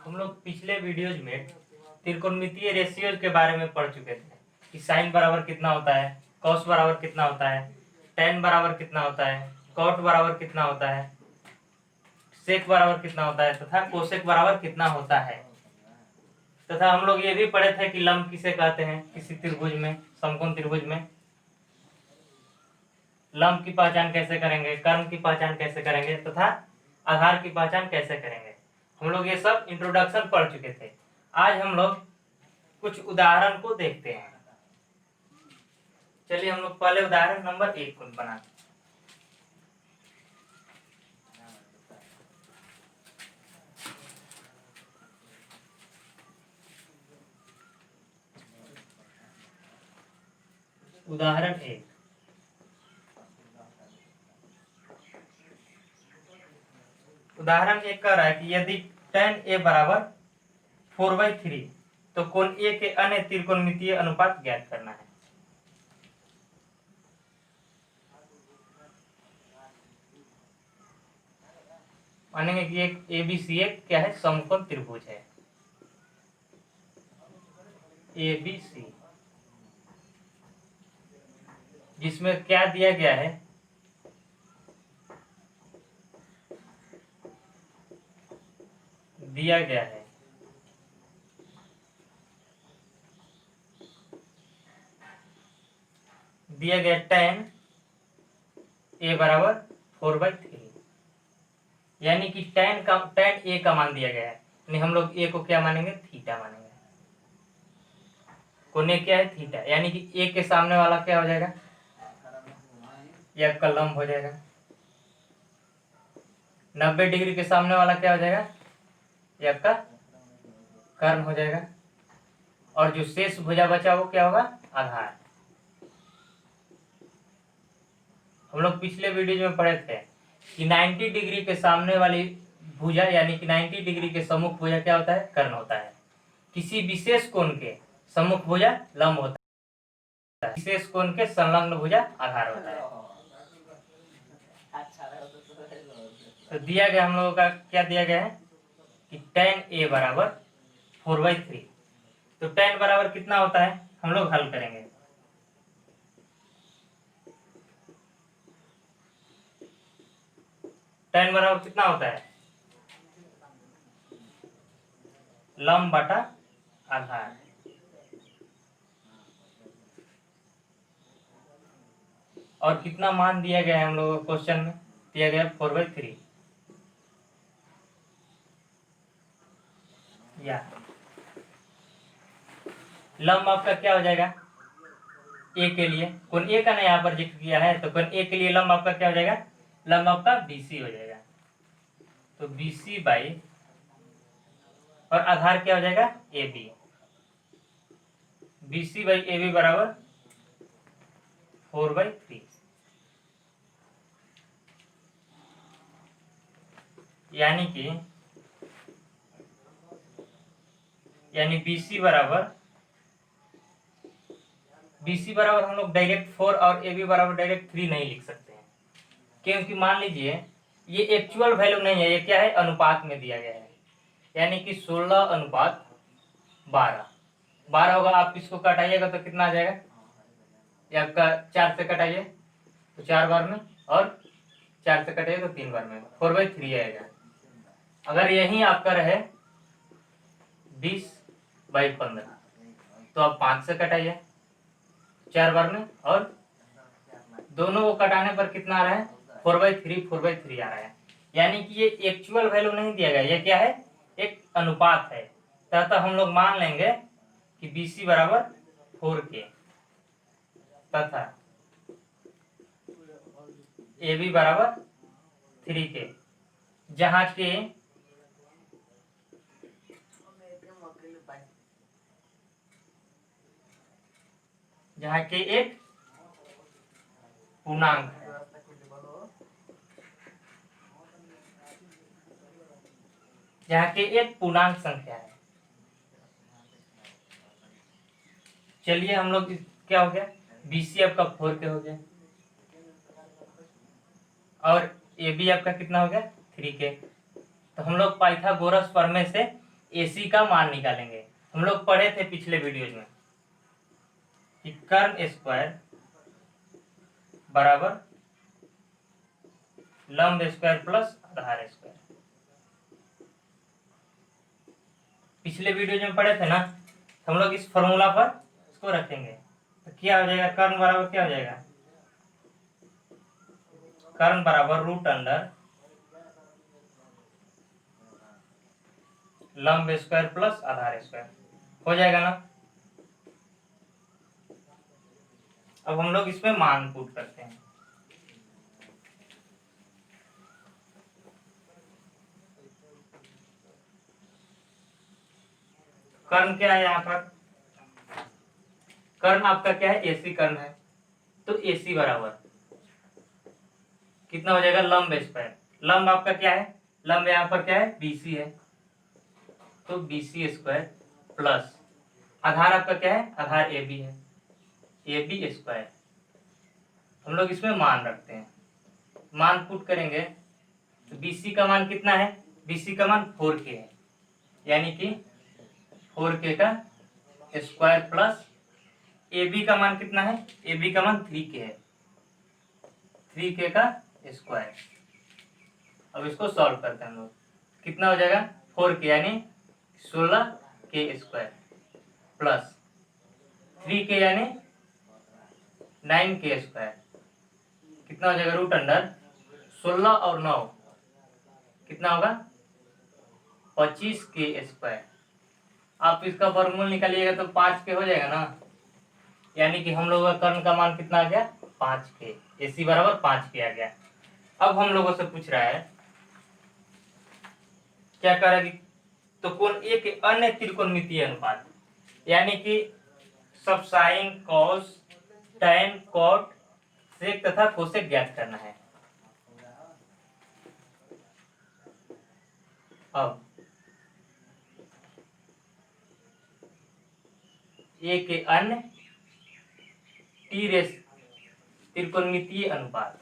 हम लोग पिछले वीडियोज में त्रिकोणमितीय रेशियोज के बारे में पढ़ चुके थे कि साइन बराबर कितना होता है, कॉस बराबर कितना होता है, टेन बराबर कितना होता है, कॉट बराबर कितना होता है, सेक बराबर कितना होता है तथा कोसेक बराबर कितना होता है। तथा हम लोग ये भी पढ़े थे कि लंब किसे कहते हैं किसी त्रिभुज में, समकोण त्रिभुज में लंब की पहचान कैसे करेंगे, कर्म की पहचान कैसे करेंगे तथा आधार की पहचान कैसे करेंगे। हम लोग ये सब इंट्रोडक्शन पढ़ चुके थे। आज हम लोग कुछ उदाहरण को देखते हैं। चलिए हम लोग पहले उदाहरण नंबर 1 को बनाते हैं। उदाहरण 1, उदाहरण 1 कह रहा है कि यदि tan a बराबर 4/3 तो कोण a के अन्य त्रिकोणमितीय अनुपात ज्ञात करना है। मानेंगे कि एक ABC एक क्या है, समकोण त्रिभुज है ABC, जिसमें क्या दिया गया है, दिया गया है tan a बराबर 4/3, यानी कि tan a का मान दिया गया है, यानी हम लोग a को क्या मानेंगे, थीटा मानेंगे। कोण a क्या है, थीटा, यानी कि a के सामने वाला क्या हो जाएगा, यह का लंब हो जाएगा। 90 डिग्री के सामने वाला क्या हो जाएगा, यह का कर्ण हो जाएगा। और जो शेष भुजा बचा वो क्या होगा, आधार। हम लोग पिछले वीडियो में पढ़े थे कि 90 डिग्री के सामने वाली भुजा यानी कि 90 डिग्री के सम्मुख भुजा क्या होता है, कर्ण होता है। किसी विशेष कोण के सम्मुख भुजा लंब होता है, विशेष कोण के संलग्न भुजा आधार होता है। तो दिया गया हम लोगों का क्या दिया गया है कि tan a बराबर 4/3, तो tan बराबर कितना होता है, हम लोग हल करेंगे। tan बराबर कितना होता है, लंब बटा आधार। और कितना मान दिया गया है हम लोगों को क्वेश्चन में, दिया गया 4/3। या लंब आपका क्या हो जाएगा, ए के लिए, कोण ए का ना यहाँ पर जिक्र किया है, तो कोण ए के लिए लंब आपका क्या हो जाएगा, लंब आपका BC हो जाएगा। तो BC बाई, और आधार क्या हो जाएगा, AB। BC बाई AB बराबर 4/3, यानी कि BC बराबर हम लोग डायरेक्ट 4 और AB बराबर डायरेक्ट 3 नहीं लिख सकते हैं, क्योंकि मान लीजिए ये एक्चुअल वैल्यू नहीं है, ये क्या है, अनुपात में दिया गया है, यानी कि 16:12 होगा। आप इसको कटाइएगा तो कितना आ जाएगा, ये आपका 4 से कटाइए तो 4 बार में, और 4 से कटाइए तो 3 बार में, 4/3 आएगा। अगर यही आपका रहे 20/15 तो आप 5 से कटाइए 4 बार में, और दोनों को कटाने पर कितना आ रहा है, 4/3 आ रहा है। यानी कि ये एक्चुअल वैल्यू नहीं दिया गया, ये क्या है, एक अनुपात है। तथा हम लोग मान लेंगे कि BC बराबर 4 के तथा AB बराबर 3 के, जहां के एक पूर्णांक है, जहाँ के एक पूर्णांक संख्या है। चलिए हम लोग क्या हो गया, BC आपका 4 के हो गया, और AB आपका कितना हो गया, 3 के। तो हम लोग पाइथागोरस प्रमेय से AC का मान निकालेंगे। हम लोग पढ़े थे पिछले वीडियोज में कि कर्ण स्क्वायर बराबर लंब स्क्वायर प्लस आधार स्क्वायर। पिछले वीडियो में पढ़े थे ना, हम लोग इस फॉर्मूला पर इसको रखेंगे तो क्या हो जाएगा, कर्ण बराबर क्या हो जाएगा, कर्ण बराबर रूट अंडर लंब स्क्वायर प्लस आधार स्क्वायर हो जाएगा ना। अब हम लोग इसमें मान पुट करते हैं। कर्ण क्या है यहाँ पर, कर्ण आपका क्या है, AC कर्ण है, तो AC बराबर कितना हो जाएगा, लंब स्क्वायर। लंब आपका क्या है, लंब यहाँ पर क्या है, BC है, तो BC स्क्वायर प्लस आधार आपका क्या है, आधार AB है, AB स्क्वायर। हम लोग इसमें मान रखते हैं, मान पुट करेंगे तो BC का मान कितना है, BC का मान 4K है, यानी कि 4K का स्क्वायर प्लस AB का मान कितना है, AB का मान 3K है, 3K का स्क्वायर। अब इसको सॉल्व करते हैं हम लोग, कितना हो जाएगा, 4K यानी 16K स्क्वायर प्लस 3K यानी 9K स्क्वायर, कितना हो जाएगा, रूट अंडर 16 और 9 कितना होगा, 25K स्क्वायर। आप इसका वर्गमूल निकालिएगा तो 5K हो जाएगा ना, यानी कि हम लोगों का कर्ण का मान कितना आ गया, 5K, AC बराबर 5K आ गया। अब हम लोगों से पूछ रहा है, क्या कह रहा है कि तो कोण ए के अन्य त्रिकोणमितीय अनुपात, यानी कि सब sine cos tan cot sec तथा कोसेक ज्ञात करना है। अब ए के अन्य त्रिकोणमितीय अनुपात,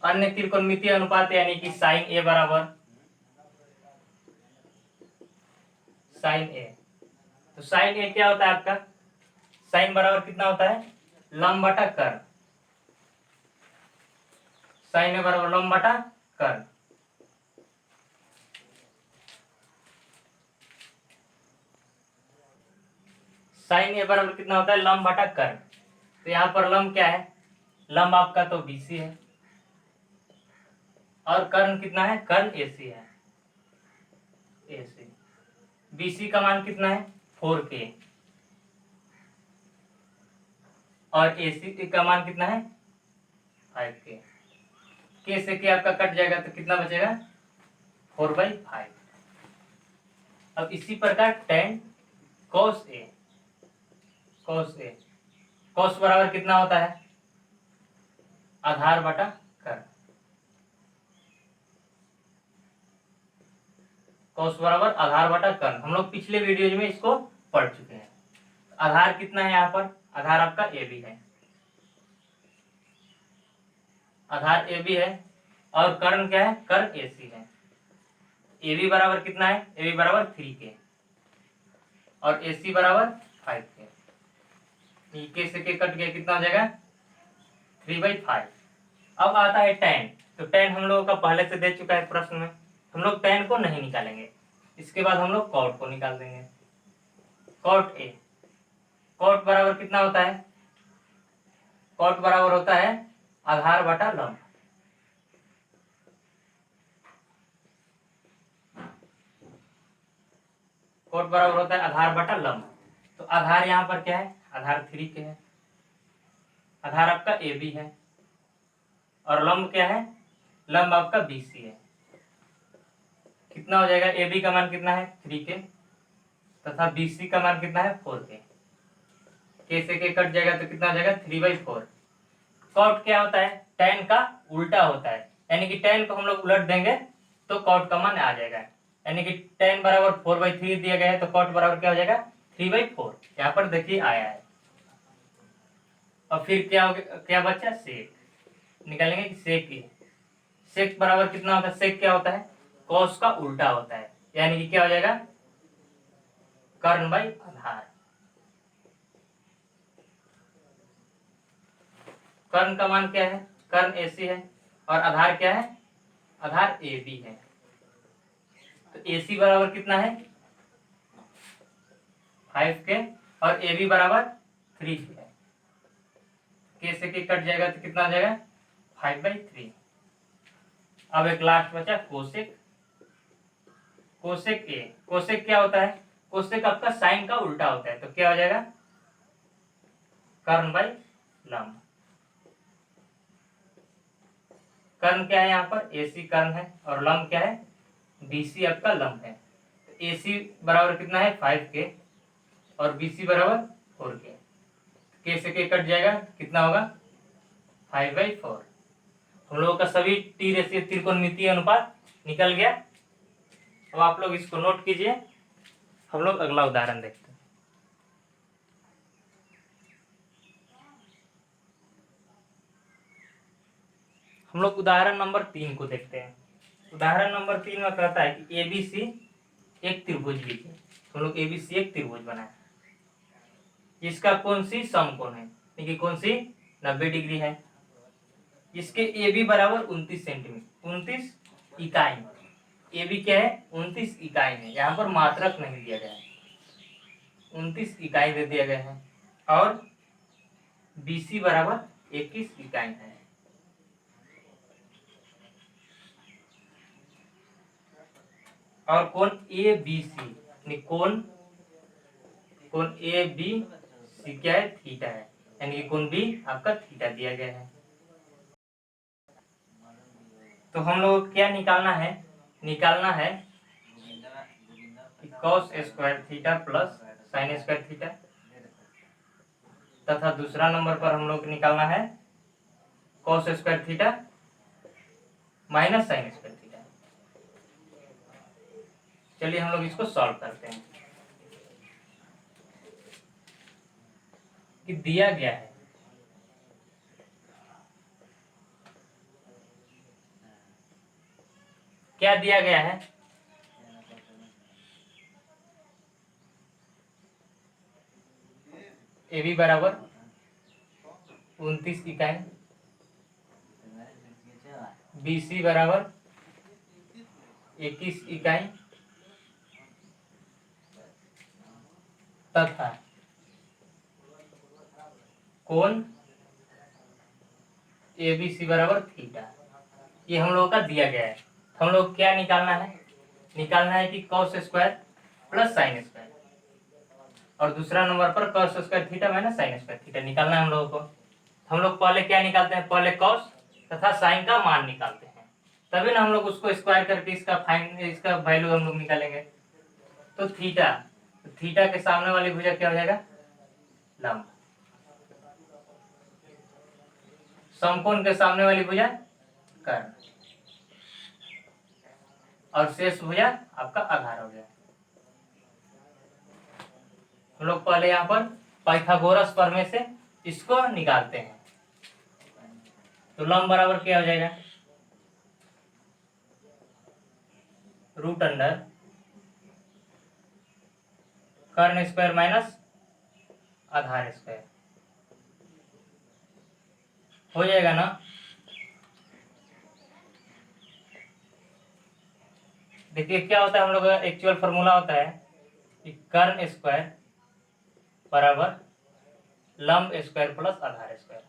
अन्य त्रिकोणमितीय अनुपात यानी कि साइन ए बराबर साइन ए। तो साइन ए क्या होता है आपका, साइन बराबर कितना होता है, लंब बटा कर्ण, साइन ए बराबर लंब बटा कर्ण। साइन ए बराबर कितना होता है, लंब बटा कर्ण। तो यहाँ पर लंब क्या है, लंब आपका तो BC है और कर्ण कितना है, कर्ण AC है, AC। BC का मान कितना है, 4K और AC का मान कितना है, 5K। K से K आपका कट जाएगा तो कितना बचेगा, 4/5। अब इसी प्रकार tan cos A, cos बराबर कितना होता है, आधार बटा कर्ण, cos बराबर आधार बटा कर्ण। हम लोग पिछले वीडियो में इसको पढ़ चुके हैं। आधार कितना है यहाँ पर, आधार आपका AB है, आधार AB है और कर्ण क्या है, कर्ण AC है। AB बराबर कितना है, AB बराबर 3K और AC बराबर 5K। K से K कट गया, कितना हो जाएगा, 3/5। अब आता है tan, तो tan हम लोगों का पहले से दे चुका है प्रश्न में, हम लोग tan को नहीं निकालेंगे। इसके बाद हम लोग cot को निकाल देंगे। cot A, cot बराबर कितना होता है, cot बराबर होता है आधार बटा लंब। cot बराबर होता है आधार बटा लंब। तो आधार यहाँ पर क्या है, आधार 3K है, आधार आपका AB है और लंब क्या है, लंब आपका BC है। कितना हो जाएगा, AB का मान कितना है, 3K तथा BC का मान कितना है, 4K। K से K कट जाएगा तो कितना हो जाएगा, 3/4। कॉट क्या होता है, tan का उल्टा होता है, यानी कि tan को हम लोग उलट देंगे तो कॉट का मान आ जाएगा, यानी कि tan बराबर 4/3 दिया गया है तो कॉट बराबर क्या हो जाएगा, 3/4। यहाँ पर देखिए आया है। और फिर क्या हो गया, क्या बचा, सेक निकालेंगे कि सेक ए, सेक बराबर कितना होता है, सेक क्या होता है, कॉस का उल्टा होता है, यानी कि क्या हो जाएगा, कर्ण बाई आधार। कर्ण का मान क्या है, कर्ण AC है और आधार क्या है, आधार AB है। तो AC बराबर कितना है 5 के और AB बराबर 3 है। के से के कट जाएगा तो कितना आ जाएगा 5/3। अब एक लास्ट बचा कोसेक। कोसेक ए, कोसेक क्या होता है, कोसेक आपका साइन का उल्टा होता है, तो क्या हो जाएगा कर्ण बाई लंब। कर्ण क्या है यहाँ पर, AC कर्ण है और लंब क्या है, BC आपका लंब है। तो AC बराबर कितना है 5 के और BC बराबर 4 के से के कट जाएगा कितना होगा 5/4। हम लोगों का सभी टी रेशियो त्रिकोणमितीय अनुपात निकल गया। अब आप लोग इसको नोट कीजिए, हम लोग अगला उदाहरण देखते हैं। हम लोग उदाहरण नंबर 3 को देखते हैं। उदाहरण नंबर 3 में कहता है कि ABC एक त्रिभुज लीजिए। हम लोग ABC एक त्रिभुज बनाए, इसका कौन सी समकोण है, देखिए कौन सी 90 डिग्री है। इसके AB बराबर 29 सेंटीमीटर, 29 इकाई। AB क्या है 29 इकाई है, यहाँ पर मात्रक नहीं दिया गया है, 29 इकाई दे दिया गया है। और BC बराबर 21 इकाई है। और कोण ABC, कोण ABC क्या है थीटा है, यानी कि कोण B आपका थीटा दिया गया है। तो हम लोग क्या निकालना है, निकालना है cos square theta plus sine square theta, तथा दूसरा नंबर पर हम लोग निकालना है cos square theta minus sign square theta. चलिए हम लोग इसको सॉल्व करते हैं। कि दिया गया है क्या दिया गया है, AB बराबर 29 इकाई, BC बराबर 21 इकाई, तथा कोण ABC बराबर थीटा, ये हम लोगों का दिया गया है। हम लोग क्या निकालना है, निकालना है कि cos square plus sine square, और दूसरा नंबर पर cos square theta minus sign square theta निकालना है हम लोगों को। हम लोग पहले क्या निकालते हैं, पहले cos तथा साइन का मान निकालते हैं, तभी ना हम लोग उसको स्क्वायर करके इसका वैल्यू हम लोग निकालेंगे। तो थीटा के सामने वाली भुजा क्या हो जाएगा लंब, समकोण के सामने वाली भुजा कर्ण, और शेष भुजा आपका आधार हो गया। हम लोग पहले यहाँ पर पाइथागोरस प्रमेय से इसको निकालते हैं। तो लंब बराबर क्या हो जाएगा, रूट अंडर कर्ण स्क्वायर माइनस आधार स्क्वायर हो जाएगा ना। देखिए क्या होता है, हम लोग का एक्चुअल फॉर्मूला होता है कि कर्ण स्क्वायर बराबर लंब स्क्वायर प्लस आधार स्क्वायर।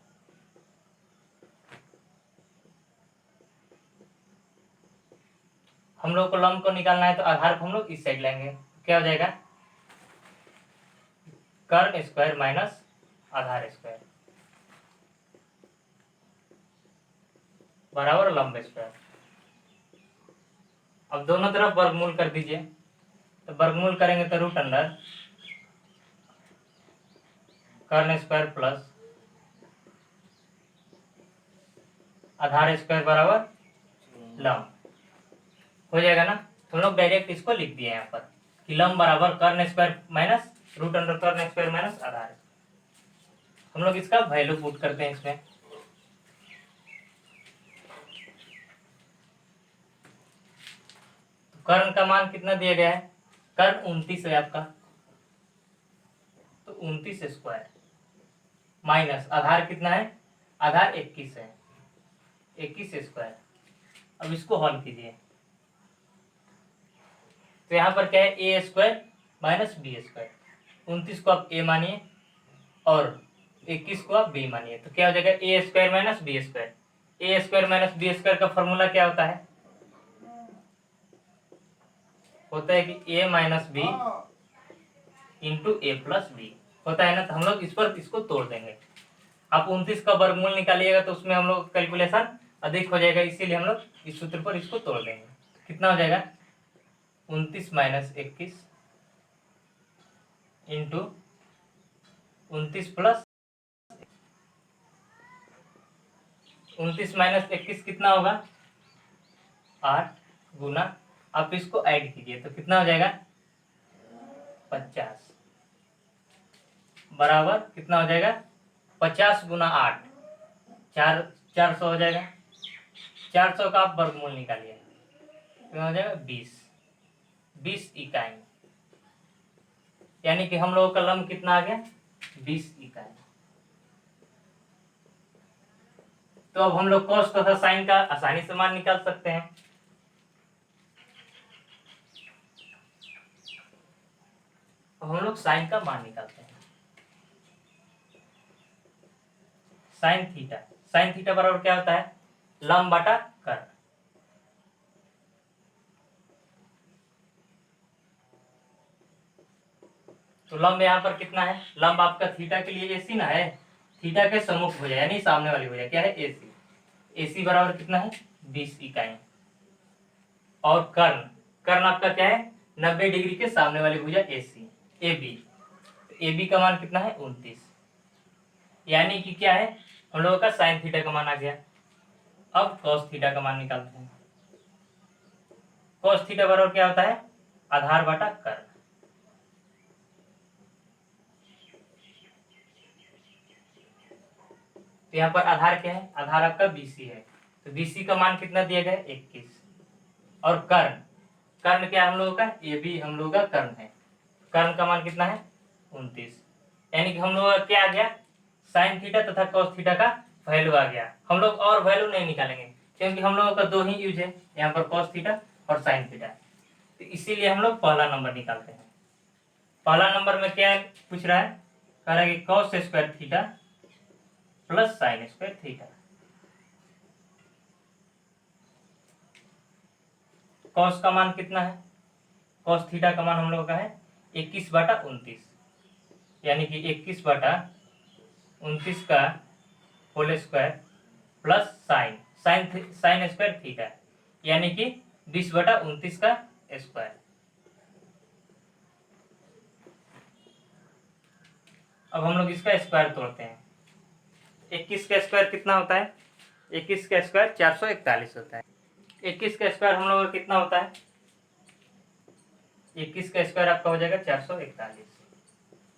हम लोग को लंब को निकालना है तो आधार को हम लोग इस साइड लेंगे, क्या हो जाएगा कर्ण स्क्वायर माइनस आधार स्क्वायर बराबर लंब स्क्वायर। अब दोनों तरफ वर्गमूल कर दीजिए, तो वर्गमूल करेंगे तो रूट अंडर कर्ण स्क्वायर प्लस आधार स्क्वायर बराबर लंब हो जाएगा ना। तो हम लोग डायरेक्ट इसको लिख दिए यहाँ पर कि लंब बराबर कर्ण स्क्वायर माइनस रूट अंडर कर्ण स्क्वायर माइनस आधार। हम लोग इसका वैल्यू पुट करते हैं इसमें। तो कर्ण का मान कितना दिया गया है, कर्ण 29 है आपका, तो 29 स्क्वायर माइनस आधार कितना है, आधार 21 है, 21 स्क्वायर। अब इसको हल कीजिए, तो यहाँ पर क्या है, ए स्क्वायर माइनस बी स्क्वायर। 29 को आप ए मानिए और 21 को आप बी मानिए, तो क्या हो जाएगा, ए स्क्वायर माइनस बी स्क्वायर। ए स्क्वायर माइनस बी स्क्वायर का फॉर्मूला क्या होता है, होता है कि ए माइनस बी इंटू ए प्लस बी होता है ना। तो हम लोग इस पर इसको तोड़ देंगे। आप 29 का वर्गमूल निकालिएगा तो उसमें हम लोग कैलकुलेशन अधिक हो जाएगा, इसीलिए हम लोग इस सूत्र पर इसको तोड़ देंगे। कितना हो जाएगा, 29 माइनस 21 इंटू 29 प्लस 29 माइनस 21 कितना होगा, 8 गुना, आप इसको ऐड कीजिए तो कितना हो जाएगा, 50 बराबर कितना हो जाएगा, 50 गुना 8 400 हो जाएगा। 400 का आप वर्गमूल निकालिए, कितना हो जाएगा, 20 इकाई, यानी कि हम लोगों का लंब कितना आ गया, 20 इकाई। तो अब हम लोग कॉस तथा साइन का आसानी से मान निकाल सकते हैं। अब हम लोग साइन का मान निकालते हैं। साइन थीटा बराबर क्या होता है, लंब बटा कर्ण। तो लंब यहाँ पर कितना है, लंब आपका थीटा के लिए एसी ना है, थीटा के सम्मुख हो जाए यानी सामने वाली हो जाए, क्या है, एसी। एसी बराबर कितना है, 20 इकाई। और कर्ण, कर्ण आपका क्या है, 90 डिग्री के सामने वाली भुजा AC, A B. A B का मान कितना है, 29, यानी कि क्या है, हम लोगों का साइन थीटा का मान आ गया। अब कॉस थीटा का मान निकालते हैं। कॉस थीटा बराबर क्या होता है, आधार बटा कर्ण। तो यहाँ पर आधार क्या है, आधार आपका बीसी है, तो बीसी का मान कितना दिया गया, 21। और कर्ण, कर्ण क्या हम लोगों का, ए बी हम लोगों का कर्ण है, कर्ण का मान कितना है, 29, यानी कि हम लोगों का क्या आ गया, साइन थीटा तथा कॉस थीटा का वैल्यू आ गया। हम लोग और वैल्यू नहीं निकालेंगे क्योंकि हम लोगों का दो ही यूज है, यहाँ पर कॉस थीटा और साइन थीटा, तो इसीलिए हम लोग पहला नंबर निकालते हैं। पहला नंबर में क्या पूछ रहा है, कह रहा है कि cos square theta plus sine square theta. Cos का मान कितना है, कॉस थीटा का मान हम लोगों का है 21 बटा 29, यानी कि 21 बटा 29 का whole square plus sine square theta, यानी कि 20 बटा 29 का स्क्वायर। अब हम लोग इसका स्क्वायर तोड़ते हैं। 21 का स्क्वायर कितना होता है, 21 का स्क्वायर 441 होता है। 21 का स्क्वायर हम लोग का कितना होता है, 21 का स्क्वायर आपका हो जाएगा 441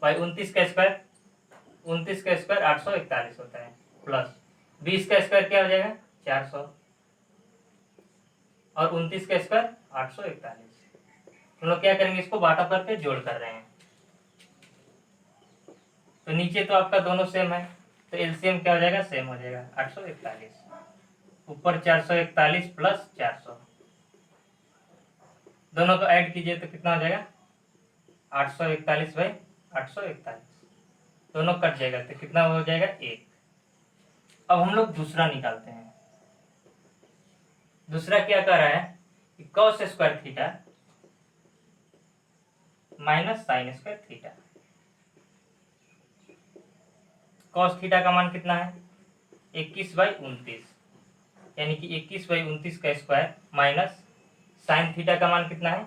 भाई 29 का स्क्वायर, 29 का स्क्वायर 841 होता है, प्लस 20 का स्क्वायर क्या हो जाएगा 400 और 29 का स्क्वायर 841। हम लोग क्या करेंगे, इसको बाटा करके जोड़ कर रहे हैं, तो नीचे तो आपका दोनों सेम है, तो एलसीएम क्या हो जाएगा, सेम हो जाएगा 841, ऊपर 441 प्लस 400, दोनों को ऐड कीजिए तो कितना हो जाएगा, 841 बाई 841, दोनों कट जाएगा तो कितना हो जाएगा, 1। अब हम लोग दूसरा निकालते हैं। दूसरा क्या कर रहा है कि cos square theta minus sign square theta. Cos theta का मान कितना है, 21 बाई 29, यानी कि 21 बाई 29 का स्क्वायर माइनस साइन थीटा का मान कितना है,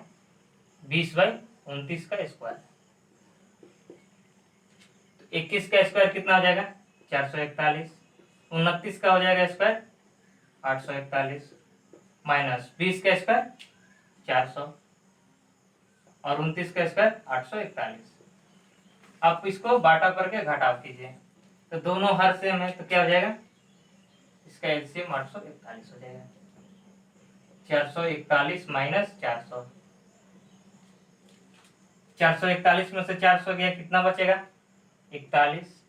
20 बाई 29 का स्क्वायर। तो 21 का स्क्वायर कितना हो जाएगा, 441, 29 का हो जाएगा स्क्वायर 841, माइनस 20 का स्क्वायर 400 और 29 का स्क्वायर 841। आप इसको बाटा करके घटाव कीजिए तो दोनों हर सेम है तो क्या हो जाएगा, इसका एलसीएम 841 हो जाएगा। 441 माइनस 400, 441 में से 400 गया, कितना बचेगा 41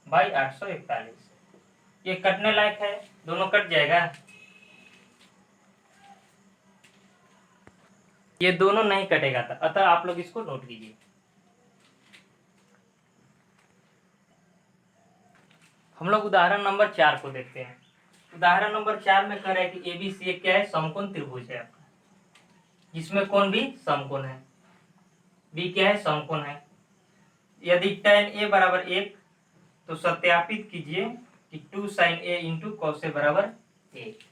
बाई 841। ये कटने लायक है, दोनों कट जाएगा। ये दोनों नहीं कटेगा था, अतः आप लोग इसको नोट कीजिए। हम लोग उदाहरण नंबर 4 को देखते हैं। उदाहरण नंबर 4 में कह रहा है कि एबीसी क्या है, समकोण त्रिभुज है आपका, जिसमें कोण भी समकोण है। बी क्या है, समकोण है। यदि tan a बराबर 1 तो सत्यापित कीजिए कि 2 sin a into cos A बराबर 1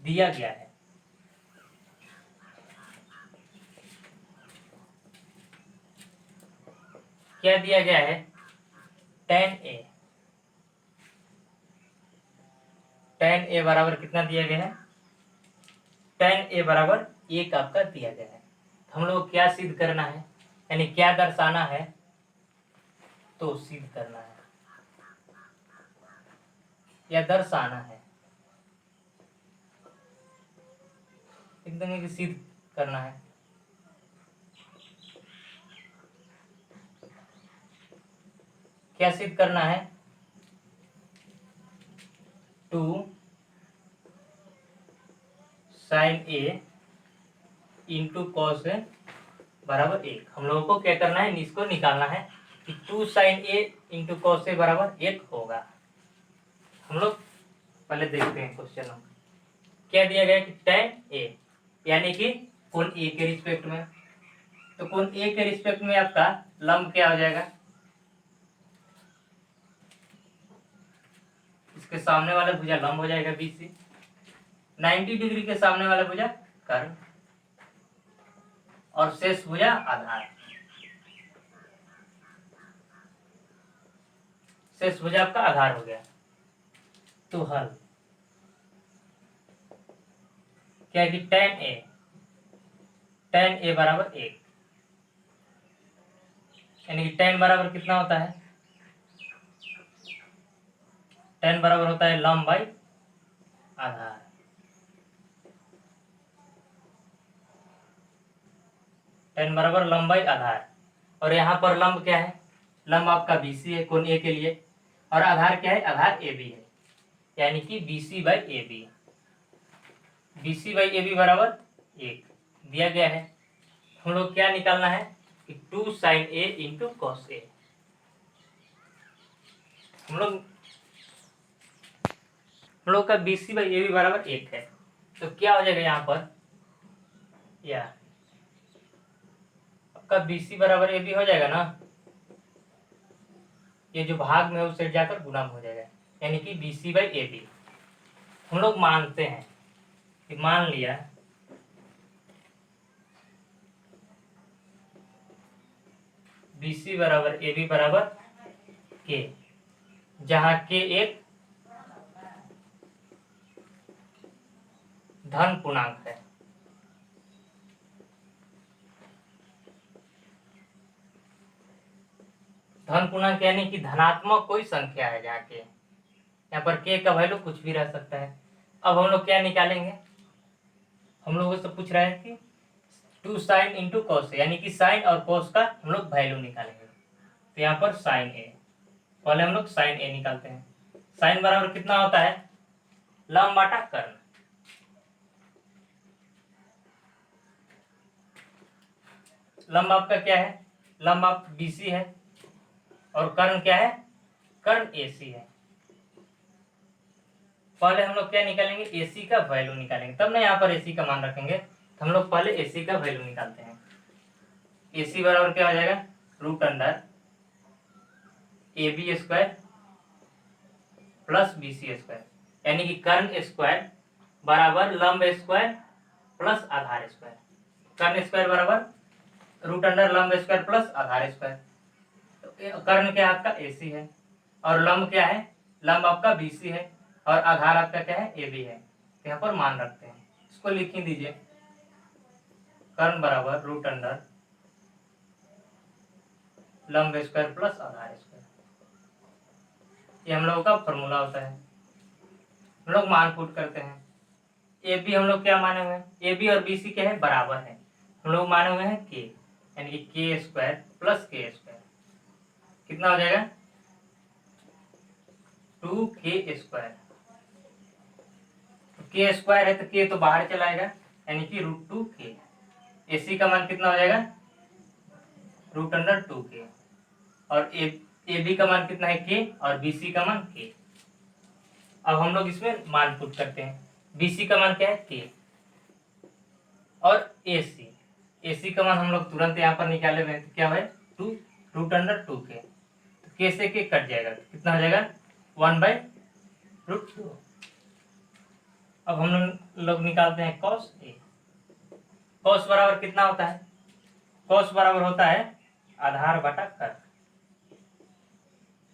दिया गया है। क्या दिया गया है, tan a बराबर कितना दिया गया है, tan a बराबर 1 आपका दिया गया है। हम लोग क्या सिद्ध करना है, यानी क्या दर्शाना है, तो सिद्ध करना है या दर्शाना है, एकदम सिद्ध करना है। क्या सिद्ध करना है, 2 sin a into cos A बराबर 1। हम लोगों को क्या करना है, इसको निकालना है कि 2 sin a into cos A बराबर 1 होगा। हम लोग पहले देखते हैं क्वेश्चन नंबर क्या दिया गया कि tan a यानी कि कोण ए के रिस्पेक्ट में, तो कोण ए के रिस्पेक्ट में आपका लंब क्या हो जाएगा, इसके सामने वाला भुजा लंब हो जाएगा बीसी, 90 डिग्री के सामने वाला भुजा कर्ण, और शेष भुजा आधार। शेष भुजा आपका आधार हो गया। तो हल क्या है कि tan a बराबर 1, यानी कि tan बराबर कितना होता है, tan बराबर होता है लंब बाई आधार। tan बराबर लंब बाई आधार, और यहाँ पर लंब क्या है, लंब आपका बीसी है कोण ए के लिए, और आधार क्या है, आधार ए बी है, यानी कि BC by A B. BC by A B बराबर 1 दिया गया है। हम लोग क्या निकालना है कि 2 sin a into cos A. हम लोग का बीसी बाई ए बी बराबर 1 है, तो क्या हो जाएगा यहाँ पर, या आपका बीसी बराबर ए बी हो जाएगा ना, ये जो भाग में है उस साइड जाकर गुणा हो जाएगा, यानी कि बीसी बाई ए बी। हम लोग मानते हैं कि मान लिया बीसी बराबर ए बी बराबर के, जहां के एक धन पूर्णांक है। धन पूर्णांक यानी कि धनात्मक कोई संख्या है, जहाँ के यहाँ पर के का वैल्यू कुछ भी रह सकता है। अब हम लोग क्या निकालेंगे, हम लोगों से पूछ रहा है कि 2 sin इंटू कॉस, यानी कि साइन और कॉस का हम लोग वैल्यू निकालेंगे। तो यहाँ पर साइन ए, पहले हम लोग साइन ए निकालते हैं। साइन बराबर कितना होता है, लंब बाटा कर्ण। लंब आपका क्या है, लंब आप बीसी है, और कर्ण क्या है, कर्ण एसी है। पहले हम लोग क्या निकालेंगे, एसी का वैल्यू निकालेंगे, तब ना यहाँ पर एसी का मान रखेंगे। तो हम लोग पहले एसी का वैल्यू निकालते हैं। एसी बराबर क्या हो जाएगा, root under A B square plus B C square, यानी कि कर्ण स्क्वायर बराबर लंब स्क्वायर प्लस आधार स्क्वायर। कर्ण स्क्वायर बराबर रूट अंडर लंब स्क्वायर प्लस आधार स्क्वायर। तो कर्ण क्या आपका एसी है, और लंब क्या है, लंब आपका बीसी है, और आधार आपका क्या है, ए बी है। तो यहाँ पर मान रखते हैं, इसको लिख ही दीजिए, कर्ण बराबर रूट अंडर लंब स्क्वायर प्लस आधार स्क्वायर। ये हम लोगों का फॉर्मूला होता है। हम लोग मान पुट करते हैं। ए बी हम लोग क्या माने हुए हैं, ए बी और बी सी क्या है, बराबर है। हम लोग माने हुए हैं के, यानी कि के स्क्वायर प्लस के स्क्वायर कितना हो जाएगा, 2k स्क्वायर। के स्क्वायर है तो के तो बाहर चला आएगा, यानी कि √2k। ए सी का मान कितना हो जाएगा, √2k। और ए बी का मान कितना है, के, और बी सी का मान के। अब हम लोग इसमें मान पुट करते हैं। बी सी का मान क्या है, के, और ए सी का मान हम लोग तुरंत यहाँ पर निकाले हुए हैं, तो क्या है, 2√2k। तो के से के कट जाएगा, तो कितना हो जाएगा, 1/√2। अब हम लोग निकालते हैं कॉस ए। कॉस बराबर कितना होता है, कॉस बराबर होता है आधार बटा कर्ण।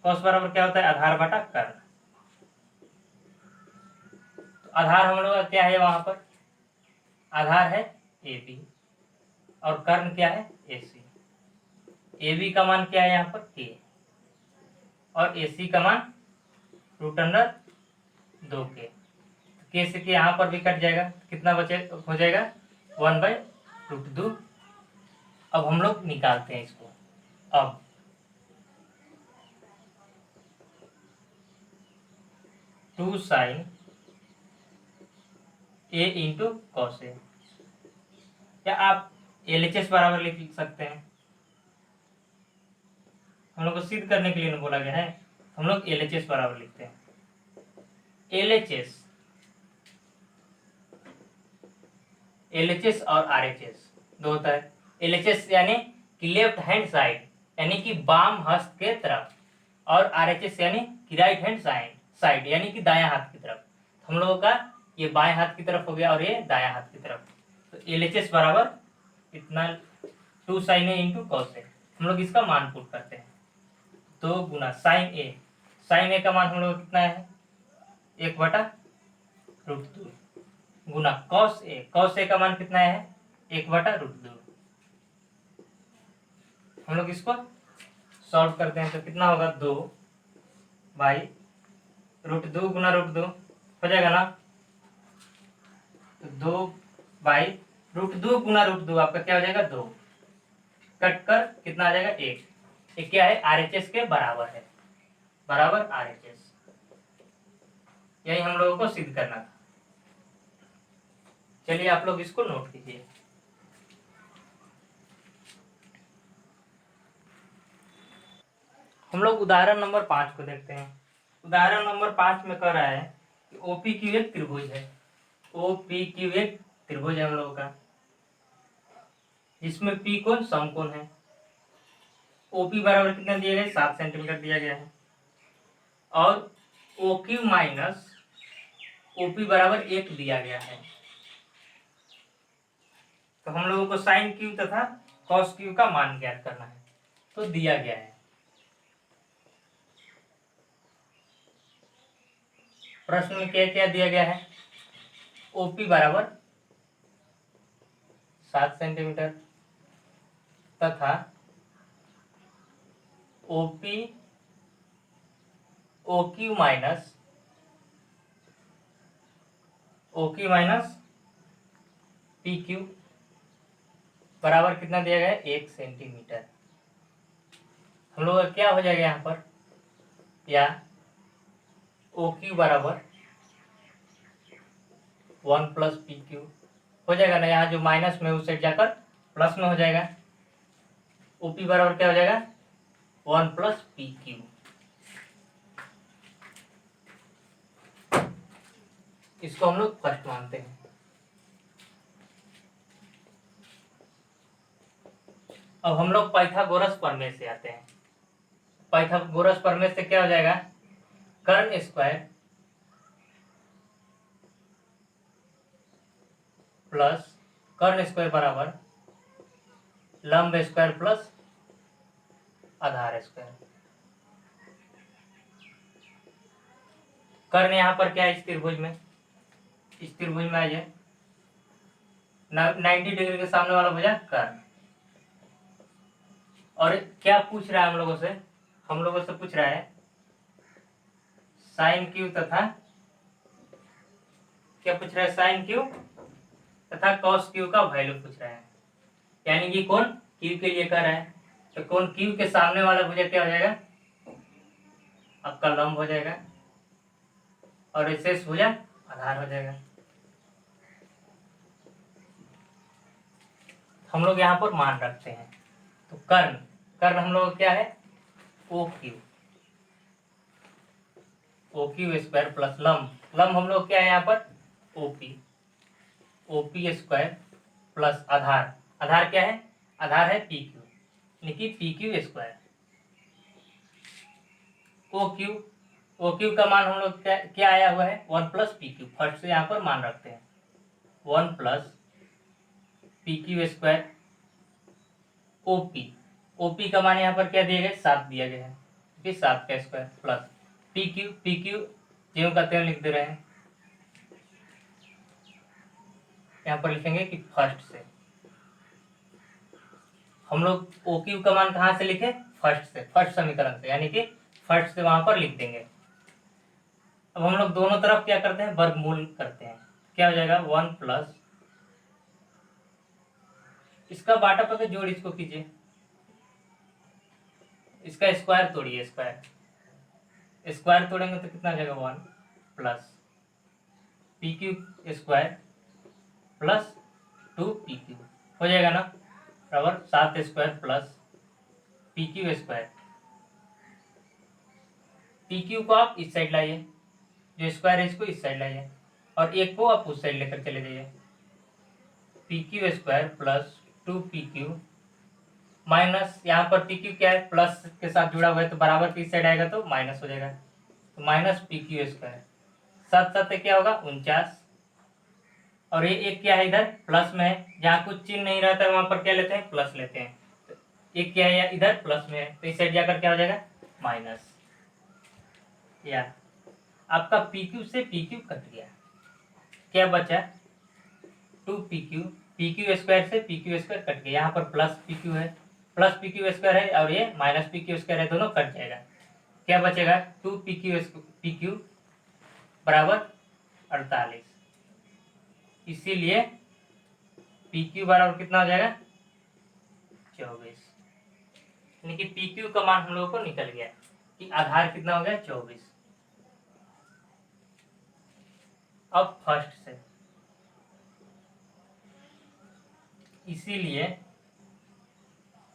कॉस बराबर क्या होता है, आधार बटा कर्ण। तो आधार हम लोग का क्या है, वहां पर आधार है ए बी और कर्ण क्या है, ए सी। ए बी का मान क्या है यहाँ पर, के, और ए सी का मान √2k। के से के यहाँ पर भी कट जाएगा, कितना बचे हो जाएगा, 1/√2। अब हम लोग निकालते हैं इसको। अब 2 sin a into cos A, या आप LHS बराबर लिख सकते हैं। हम लोग को सिद्ध करने के लिए बोला गया है, हम लोग LHS बराबर लिखते हैं। LHS और RHS दो होता है। LHS यानी कि लेफ्ट हैंड साइड, यानी कि बाम हस्त के तरफ, और RHS यानी कि राइट हैंड साइड यानी कि दायां हाथ की तरफ। हम लोगों का ये बाएं हाथ की तरफ हो गया और ये दायां हाथ की तरफ। तो LHS बराबर इतना 2 sin a into cos A. हम लोग इसका मान पुट करते हैं। 2 गुना साइन ए का मान हम लोग कितना है, 1/√2 गुना कॉस ए का मान कितना है, 1/√2। हम लोग इसको सॉल्व करते हैं तो कितना होगा, 2/√2 गुना √2 हो जाएगा ना। तो 2/√2 गुना √2 आपका क्या हो जाएगा, 2, कट कर कितना आ जाएगा, 1। ये क्या है, RHS के बराबर है, बराबर RHS। यही हम लोगों को सिद्ध करना था। चलिए आप लोग इसको नोट कीजिए। हम लोग उदाहरण नंबर 5 को देखते हैं। उदाहरण नंबर 5 में कह रहा है कि OPQ एक त्रिभुज है। OPQ एक त्रिभुज है हम लोगों का, जिसमें P कोण समकोण है। OP बराबर कितना दिया गया है, 7 सेंटीमीटर दिया गया है, और OQ माइनस OP बराबर 1 दिया गया है। तो हम लोगों को साइन क्यू तथा कॉस क्यू का मान ज्ञात करना है, तो दिया गया है। प्रश्न में क्या क्या दिया गया है, OP बराबर 7 सेंटीमीटर तथा OQ माइनस PQ बराबर कितना दिया गया है, 1 सेंटीमीटर। हम लोग का क्या हो जाएगा यहाँ पर, या OQ बराबर 1 + PQ हो जाएगा ना। यहाँ जो माइनस में उस साइड जाकर प्लस में हो जाएगा। OP बराबर क्या हो जाएगा, 1 + PQ। इसको हम लोग फर्स्ट मानते हैं। अब हम लोग पाइथागोरस प्रमेय से आते हैं। पाइथागोरस प्रमेय से क्या हो जाएगा, कर्ण स्क्वायर प्लस कर्ण स्क्वायर बराबर लंब स्क्वायर प्लस आधार स्क्वायर। कर्ण यहाँ पर क्या है, इस त्रिभुज में आ जाए 90 डिग्री के सामने वाला भुजा कर्ण। और क्या पूछ रहा है हम लोगों से पूछ रहा है साइन क्यू तथा क्या पूछ रहा है, साइन क्यू तथा कॉस क्यू का वैल्यू पूछ रहा है। यानी कि कौन क्यू के लिए कर रहा है, तो कौन क्यू के सामने वाला भुजा क्या हो जाएगा, आपका लंब हो जाएगा, और विशेष भुजा आधार हो जाएगा। हम लोग यहाँ पर मान रखते हैं, तो कर्ण कर्ण हम लोग क्या है, O Q, O Q square plus लंब लंब हम लोग क्या है यहाँ पर, ओपी, ओपी स्क्वायर प्लस आधार आधार क्या है, आधार है पी क्यू, यानी कि P Q square. O Q का मान हम लोग क्या आया हुआ है, 1 प्लस पी क्यू, फर्स्ट से यहाँ पर मान रखते हैं, 1 plus P Q square, OP OP का मान यहाँ पर क्या दिया गया, 7 दिया गया है, 7 का स्क्वायर प्लस पी क्यू ज्यों का त्यों लिख दे रहे हैं, यहाँ पर लिखेंगे कि फर्स्ट से हम लोग ओ क्यू का मान कहाँ से लिखे, फर्स्ट से, फर्स्ट समीकरण से, यानी कि फर्स्ट से वहां पर लिख देंगे। अब हम लोग दोनों तरफ क्या करते हैं, वर्गमूल करते हैं, क्या हो जाएगा 1 प्लस, इसका बाटा पके जोड़ इसको कीजिए, इसका स्क्वायर तोड़िए, स्क्वायर तोड़ेंगे तो कितना हो जाएगा 1 plus P Q square plus 2 P Q हो जाएगा ना, बराबर 7 square plus P Q square, P Q को आप इस साइड लाइए, जो स्क्वायर है इसको इस साइड लाइए, और एक को आप उस साइड लेकर चले जाइए, P Q square plus 2 P Q minus, यहाँ पर पी क्यू क्या है, प्लस के साथ जुड़ा हुआ है, तो बराबर की साइड आएगा तो माइनस हो जाएगा, तो माइनस पी क्यू स्क्वायर, 7 क्या होगा 49, और ये एक क्या है इधर प्लस में है, जहाँ कुछ चिन्ह नहीं रहता है वहां पर क्या लेते हैं, प्लस लेते हैं, तो एक क्या है इधर प्लस में है, तो इस साइड जाकर क्या हो जाएगा माइनस, या आपका पी क्यू से पी क्यू कट गया, क्या बचा 2 पी क्यू स्क्वायर से पी क्यू स्क्वायर कट गया, यहाँ पर प्लस पी क्यू है, प्लस पी क्यू स्क्वायर है, और ये माइनस पी क्यू स्क्वायर है, दोनों कट जाएगा, क्या बचेगा 2 पी क्यू बराबर 48, इसीलिए पी क्यू बराबर कितना हो जाएगा 24, यानी कि पी क्यू का मान हम लोगों को निकल गया कि आधार कितना हो गया 24। अब फर्स्ट से, इसीलिए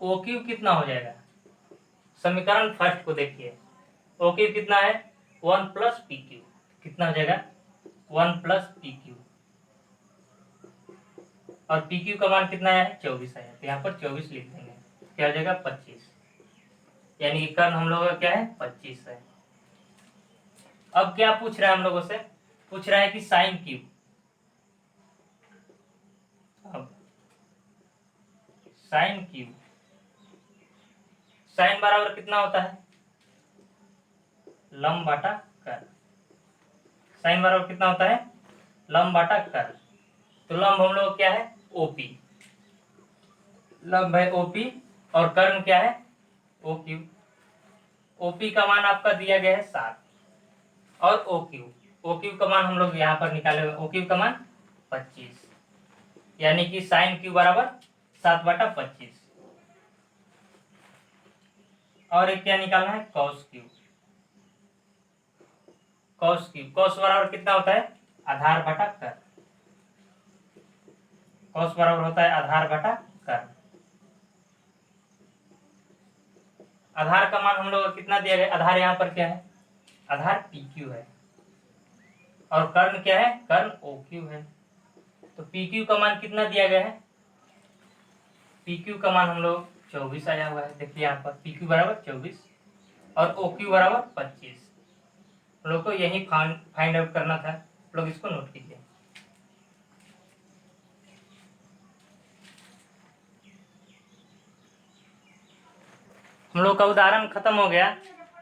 ओ क्यू कितना हो जाएगा, समीकरण फर्स्ट को देखिए, ओ क्यू कितना है 1 प्लस पी क्यू, कितना हो जाएगा 1 प्लस पी क्यू, और पी क्यू का मान कितना है 24 है, तो यहाँ पर 24 लिख देंगे, क्या हो जाएगा 25, यानी कि कर्ण हम लोगों का क्या है 25 है। अब क्या पूछ रहा है हम लोगों से, पूछ रहा है कि साइन क्यू, अब साइन क्यू, साइन बराबर कितना होता है लंब बाटा कर, साइन बराबर कितना होता है लंब बाटा कर, तो लंब हम लोग क्या है ओपी, लंब है ओपी, और कर्ण क्या है ओ क्यू, ओपी का मान आपका दिया गया है 7, और ओ क्यू का मान हम लोग यहाँ पर निकाले हुए, ओ क्यू का मान 25, यानी कि साइन क्यू बराबर 7/25, और एक क्या निकालना है कॉस क्यू, कॉस बराबर कितना होता है आधार बटा कर, कॉस बराबर होता है आधार बटा कर, आधार का मान हम लोग कितना दिया गया, आधार यहाँ पर क्या है आधार पी क्यू है, और कर्ण क्या है कर्ण ओ क्यू है, तो पी क्यू का मान कितना दिया गया है, पी क्यू का मान हम लोग 24 आया हुआ है, देखिए यहाँ पर पी क्यू बराबर 24 और ओ क्यू बराबर 25, हम लोग को यही फाइंड आउट करना था, लोग इसको नोट कीजिए। हम लोग का उदाहरण खत्म हो गया,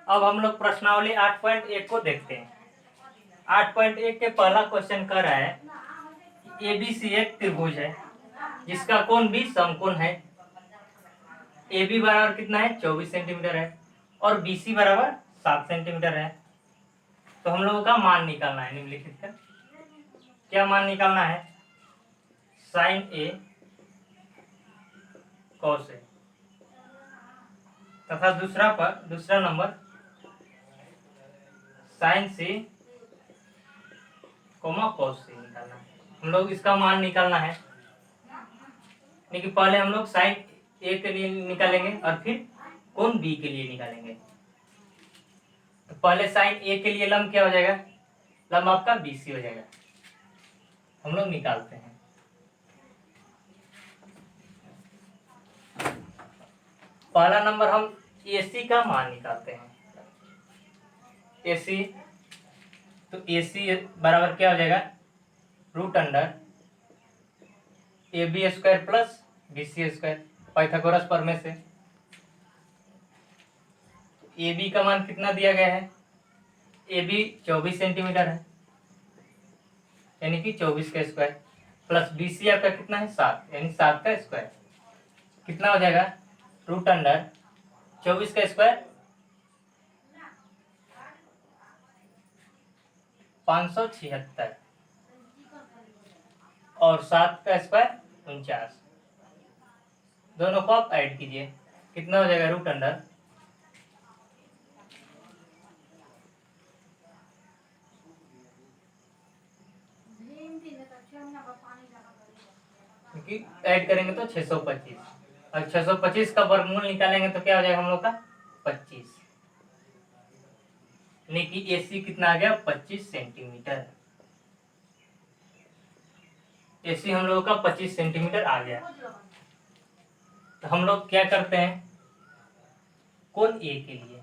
अब हम लोग प्रश्नावली 8.1 को देखते हैं। 8.1 के पहला क्वेश्चन कर रहा है एबीसी एक त्रिभुज है जिसका कोण भी समकोण है, ए बी बराबर कितना है 24 सेंटीमीटर है, और BC बराबर 7 सेंटीमीटर है, तो हम लोगों का मान निकालना है निम्नलिखित का। क्या मान निकालना है? साइन ए कॉस ए तथा दूसरा number sign C comma cos सी निकालना है। हम लोग इसका मान निकालना है, लेकिन पहले हम लोग साइन ए के लिए निकालेंगे और फिर कोण बी के लिए निकालेंगे। तो पहले साइन ए के लिए लंब क्या हो जाएगा? लंब आपका बीसी हो जाएगा। हम लोग निकालते हैं। पहला नंबर हम एसी का मान निकालते हैं। एसी, तो एसी बराबर क्या हो जाएगा? Root under A B square plus B C square, Pythagoras प्रमेय से। ए बी का मान कितना दिया गया है? ए बी 24 सेंटीमीटर है, यानी कि 24 का स्क्वायर, प्लस बी सी आपका कितना है? 7, यानी 7 का स्क्वायर। कितना हो जाएगा? रूट अंडर 24 का स्क्वायर 576 और 7 का स्क्वायर 49। दोनों को आप ऐड कीजिए, कितना हो जाएगा? रूट अंडर 'क्योंकि ऐड करेंगे तो 625 और 625 का वर्गमूल निकालेंगे तो क्या हो जाएगा हम लोग का? 25, यानी कि एसी कितना आ गया? 25 सेंटीमीटर। एसी हम लोगों का 25 सेंटीमीटर आ गया। तो हम लोग क्या करते हैं? कोण ए के लिए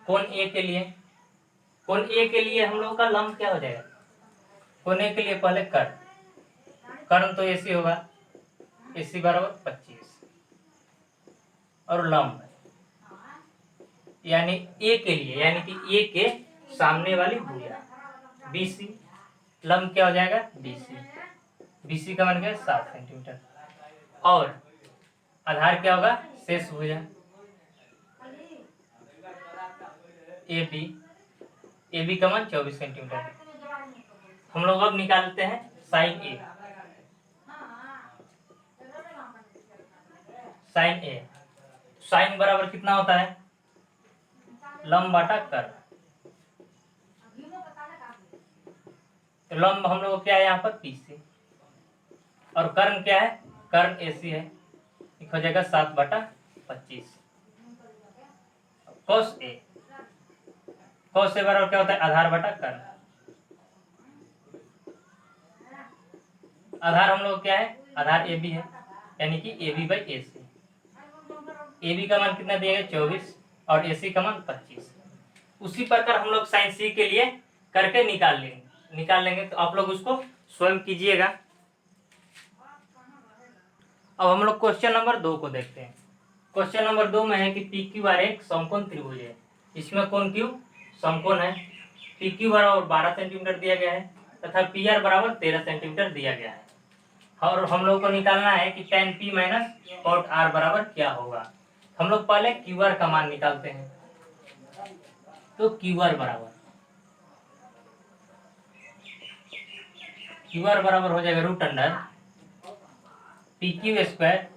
कोण ए के लिए हम लोगों का लंब क्या हो जाएगा? कोण ए के लिए पहले कर्ण तो एसी होगा, एसी बराबर 25 और लंब यानी ए के लिए, यानी कि ए के सामने वाली भुजा बीसी, लंब क्या हो जाएगा? बीसी। बीसी का मान क्या है? 7 सेंटीमीटर। और आधार क्या होगा? शेष भुजा ए बी का मान 24 सेंटीमीटर। हम लोग अब निकालते हैं साइन ए। साइन बराबर कितना होता है? लंब बटा कर्ण। तो लंब हम लोग क्या है यहाँ पर? बीसी, और कर्ण क्या है? कर्ण एसी है, हो जाएगा 7/25। कोस ए बराबर क्या होता है? आधार बटा कर्ण। आधार हम लोग क्या है? आधार ए बी है, यानी कि A B by A C. A B का मान कितना दिया गया? 24 और ए सी का मान 25। उसी प्रकार हम लोग साइन सी के लिए करके निकाल लेंगे। तो आप लोग उसको स्वयं कीजिएगा। अब हम लोग क्वेश्चन नंबर 2 को देखते हैं। क्वेश्चन नंबर 2 में है कि पी क्यू आर एक समकोण त्रिभुज है। इसमें कोण क्यू समकोण है। पी क्यू बराबर 12 सेंटीमीटर दिया गया है तथा पी आर बराबर 13 सेंटीमीटर दिया गया है। और हम लोग को निकालना है कि tan p minus cot r बराबर क्या होगा। हम लोग पहले क्यू आर का मान निकालते हैं। तो क्यू आर बराबर हो जाएगा root under P Q square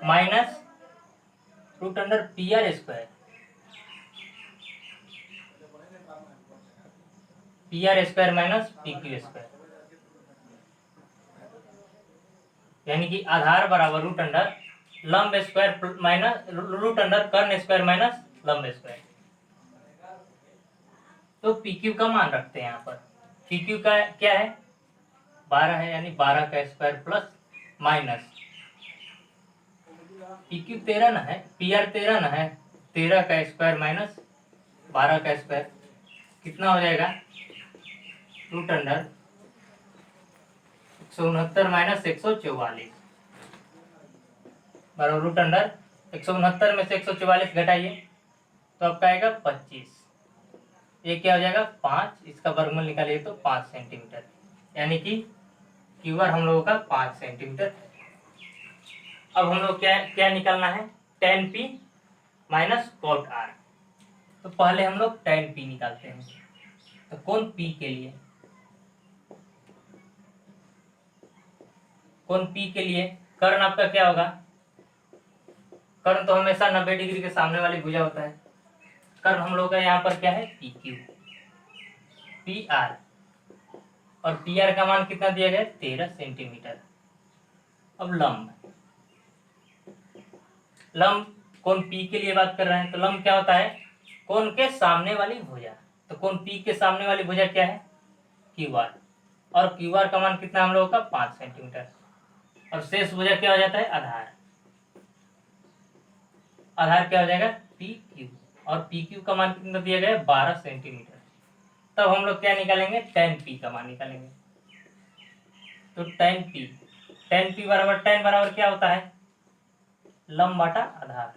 minus root under P R square. P R square minus P Q square, यानी कि आधार बराबर रूट अंडर लंब स्क्वायर माइनस रूट अंडर कर्ण स्क्वायर माइनस लंब स्क्वायर। तो पी क्यू का मान रखते हैं यहाँ पर। पी क्यू का क्या है? 12 है, यानी 12 का square plus minus P Q 13 ना है, पी आर 13 ना है, 13 का स्क्वायर माइनस 12 का स्क्वायर कितना हो जाएगा? रूट अंडर 169 माइनस 144 बराबर रूट अंडर 169 में से 144 घटाइए तो आपका आएगा 25। ये क्या हो जाएगा? 5, इसका वर्गमूल निकालिए तो 5 सेंटीमीटर, यानी कि क्यू आर हम लोगों का 5 सेंटीमीटर। अब हम लोग क्या क्या निकालना है, tan p minus cot r। तो पहले हम लोग tan p निकालते हैं। तो कोण p के लिए, कोण p के लिए कर्ण आपका क्या होगा, कर्ण तो हमेशा 90 डिग्री के सामने वाली भुजा होता है। कर्ण हम लोग का यहाँ पर क्या है, PQ, PR, और PR का मान कितना दिया गया, 13 सेंटीमीटर। अब लंब, लंब कोण P के लिए बात कर रहे हैं, तो लंब क्या होता है, कोण के सामने वाली भुजा। तो कोण P के सामने वाली भुजा क्या है, QR, और QR का मान कितना हम लोगों का, 5 सेंटीमीटर। और शेष भुजा क्या हो जाता है, आधार। आधार क्या हो जाएगा, PQ, और PQ का मान कितना दिया गया है, 12 सेंटीमीटर। तब हम लोग क्या निकालेंगे, tan P का मान निकालेंगे। तो tan P बराबर, tan बराबर क्या होता है, लंब बटा आधार।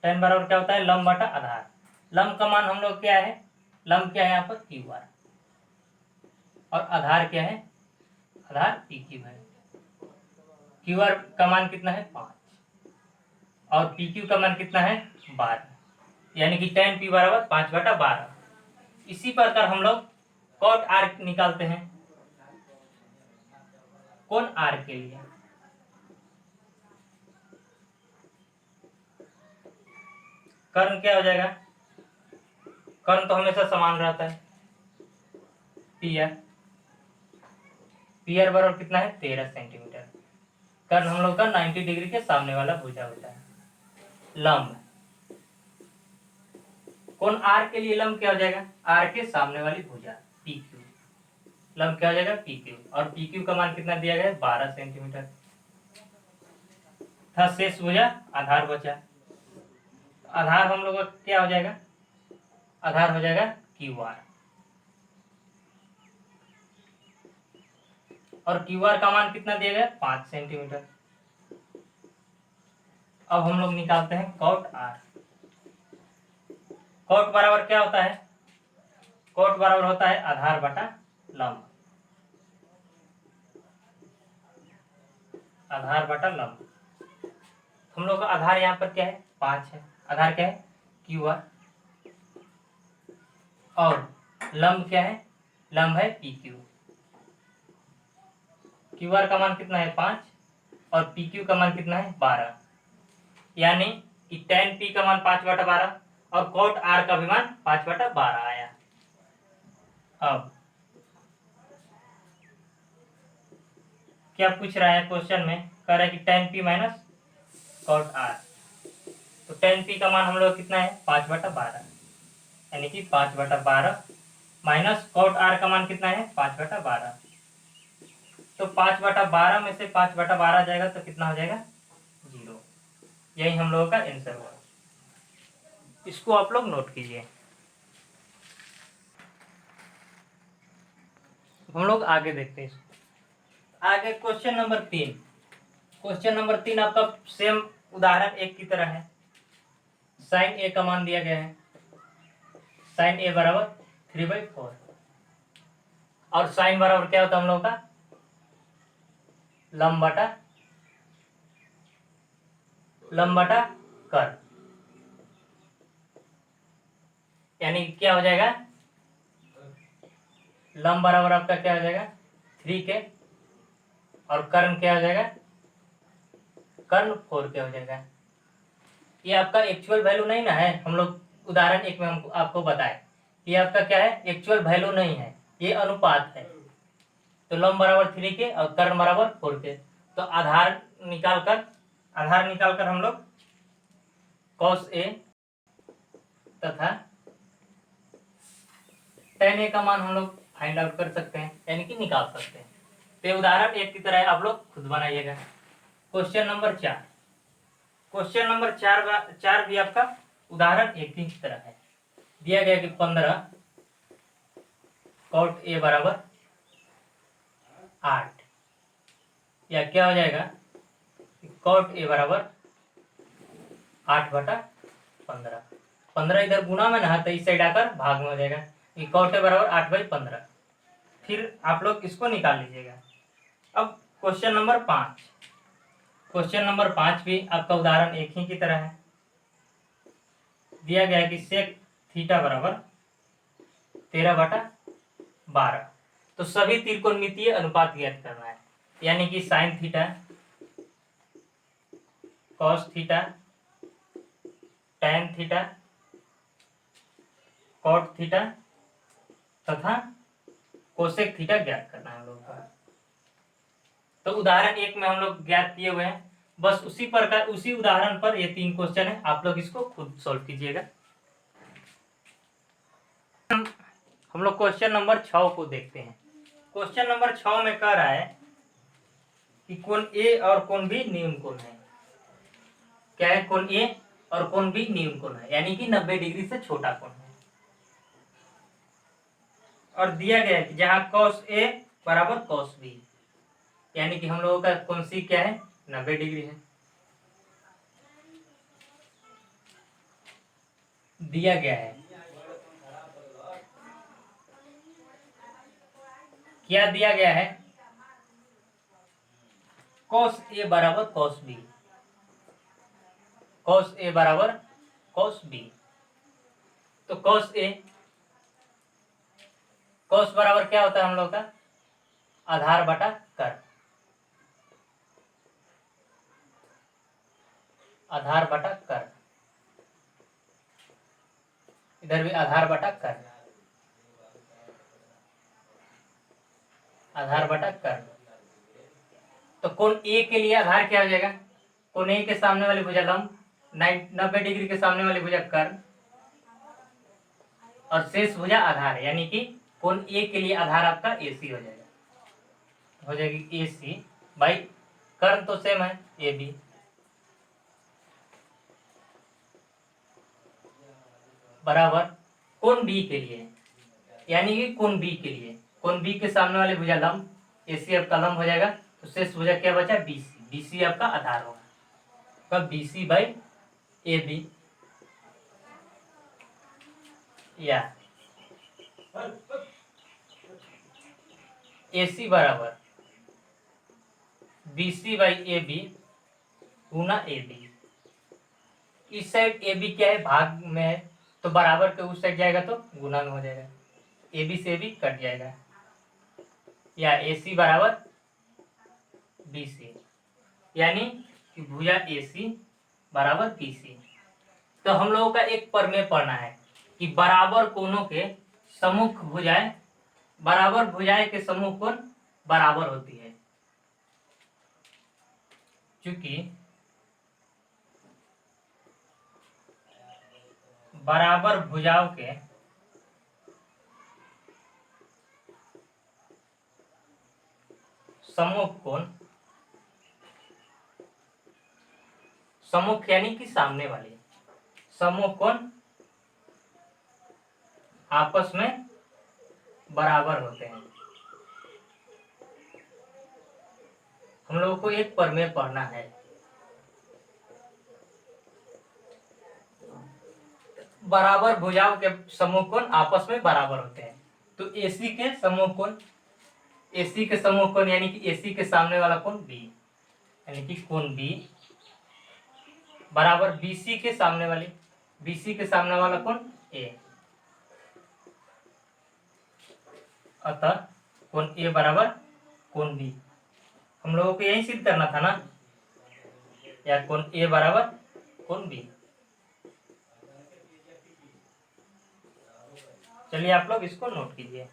tan बराबर क्या होता है, लंब बटा आधार। लंब का मान हम लोग क्या है, लंब क्या है यहाँ पर, QR, और आधार क्या है, आधार PQ है। QR का मान कितना है, 5, और PQ का मान कितना है, 12, यानी कि tan P बराबर 5/12। इसी प्रकार हम लोग cot R निकालते हैं कोण R के लिए। कर्ण क्या हो जाएगा, कर्ण तो हमेशा समान रहता है, PR बराबर कितना है, 13 सेंटीमीटर। कर्ण हम लोग का 90 डिग्री के सामने वाला भुजा होता है। लंब, कोण R के लिए लंब क्या हो जाएगा, R के सामने वाली भुजा, PQ। लंब क्या हो जाएगा, PQ, और PQ का मान कितना दिया गया है, 12 सेंटीमीटर। था शेष भुजा, आधार बचा। आधार हम लोग का क्या हो जाएगा, आधार हो जाएगा QR, और QR का मान कितना दिया गया, 5 सेंटीमीटर। अब हम लोग निकालते हैं cot R। cot बराबर क्या होता है, cot बराबर होता है आधार बटा लंब, आधार बटा लंब। हम लोग का आधार यहाँ पर क्या है, 5 है, आधार क्या है, QR, और लंब क्या है, लंब है PQ। QR का मान कितना है, 5, और PQ का मान कितना है, 12, यानी कि tan P का मान 5/12, और cot R का भी मान 5/12 आया। अब क्या पूछ रहा है क्वेश्चन में, कह रहा है कि tan P minus cot R। तो tan P का मान हम लोग कितना है, 5/12, यानी कि 5/12 माइनस cot R का मान कितना है, 5/12। तो 5/12 में से 5/12 जाएगा तो कितना हो जाएगा, 0। यही हम लोगों का आंसर हुआ। इसको आप लोग नोट कीजिए। हम लोग आगे देखते हैं। आगे क्वेश्चन नंबर 3। क्वेश्चन नंबर 3 आपका सेम उदाहरण 1 की तरह है। साइन ए का मान दिया गया है, साइन ए बराबर 3/4, और साइन बराबर क्या होता है हम लोग का, लंब बटा कर, यानी क्या हो जाएगा, लंब बराबर आपका क्या हो जाएगा, 3 के, और कर्ण क्या हो जाएगा, कर्ण 4 के हो जाएगा। ये आपका एक्चुअल वैल्यू नहीं ना है, हम लोग उदाहरण 1 में हम आपको बताए, ये आपका क्या है, एक्चुअल वैल्यू नहीं है, ये अनुपात है। तो लंब बराबर 3 के और कर्ण बराबर 4 के। तो आधार निकालकर हम लोग cos A तथा tan A का मान हम लोग फाइंड आउट कर सकते हैं, यानी कि निकाल सकते हैं। तो उदाहरण 1 की तरह आप लोग खुद बनाइएगा। Question number 4। क्वेश्चन नंबर 4 भी आपका उदाहरण 1 की तरह है। दिया गया कि 15 cot A बराबर 8, या क्या हो जाएगा, cot A बराबर 8/15। 15 इधर गुना में ना, तो इस साइड आकर भाग में हो जाएगा, cot A बराबर 8/15। फिर आप लोग इसको निकाल लीजिएगा। अब क्वेश्चन नंबर 5, क्वेश्चन नंबर 5 भी आपका उदाहरण एक ही की तरह है। दिया गया है कि सेक थीटा बराबर 13/12। तो सभी त्रिकोणमितीय अनुपात ज्ञात करना है, यानी कि sine theta, cos theta, tan theta, cot theta तथा कोसेक थीटा ज्ञात करना है हम लोग का। तो उदाहरण एक में हम लोग ज्ञात किए हुए हैं, बस उसी प्रकार उसी उदाहरण पर ये 3 क्वेश्चन है, आप लोग इसको खुद सॉल्व कीजिएगा। हम लोग क्वेश्चन नंबर 6 को देखते हैं। क्वेश्चन नंबर 6 में कह रहा है कि कोण ए और कोण बी न्यून कोण है। क्या है? कोण ए और कोण बी न्यून कोण है, यानी कि 90 डिग्री से छोटा कोण है। और दिया गया है कि जहां cos ए बराबर cos बी, यानी कि हम लोगों का कोण सी क्या है? 90 डिग्री है। दिया गया है, क्या दिया गया है? cos ए बराबर cos बी, cos ए बराबर cos बी। तो cos ए, cos बराबर क्या होता है हम लोग का? आधार बटा कर, आधार बटा कर, इधर भी आधार बटा कर, आधार बटा कर। तो कोण ए के लिए आधार क्या हो जाएगा? कोण ए के सामने वाली भुजा लंब, 90 डिग्री के सामने वाली भुजा कर, और शेष भुजा आधार है, यानी कि कोण ए के लिए आधार आपका AC हो जाएगा, हो जाएगी AC बाई कर्ण तो सेम है AB, बराबर कोण बी के लिए, यानी कि कोण बी के लिए, कोण बी के सामने वाले भुजा लंब, AC आपका लंब हो जाएगा, तो शेष भुजा क्या बचा? BC, BC आपका आधार होगा, कब? BC बाई AB, या AC बराबर BC by AB Guna AB। इस साइड AB क्या है? भाग में है, तो बराबर के उस साइड जाएगा तो गुना में हो जाएगा, AB से AB कट जाएगा, या AC बराबर BC, यानी कि भुजा AC बराबर BC। तो हम लोगों का एक प्रमेय पढ़ना है कि बराबर कोणों के सम्मुख भुजाएं, बराबर भुजाएं के सम्मुख कोण बराबर होती है। चूंकि बराबर भुजाओं के सम्मुख कोण, सम्मुख यानी कि सामने वाले, सम्मुख कोण आपस में बराबर होते हैं। हम लोगों को एक प्रमेय पढ़ना है, बराबर भुजाओं के सम्मुख कोण आपस में बराबर होते हैं। तो AC के सम्मुख कोण, AC के सम्मुख कोण यानी कि AC के सामने वाला कोण B, यानी कि कोण B बराबर BC के सामने वाली, BC के सामने वाला कोण A, अतः कोण A बराबर कोण B। हम लोगों को यही सिद्ध करना था ना, या कोण A बराबर कोण B। चलिए आप लोग इसको नोट कीजिए।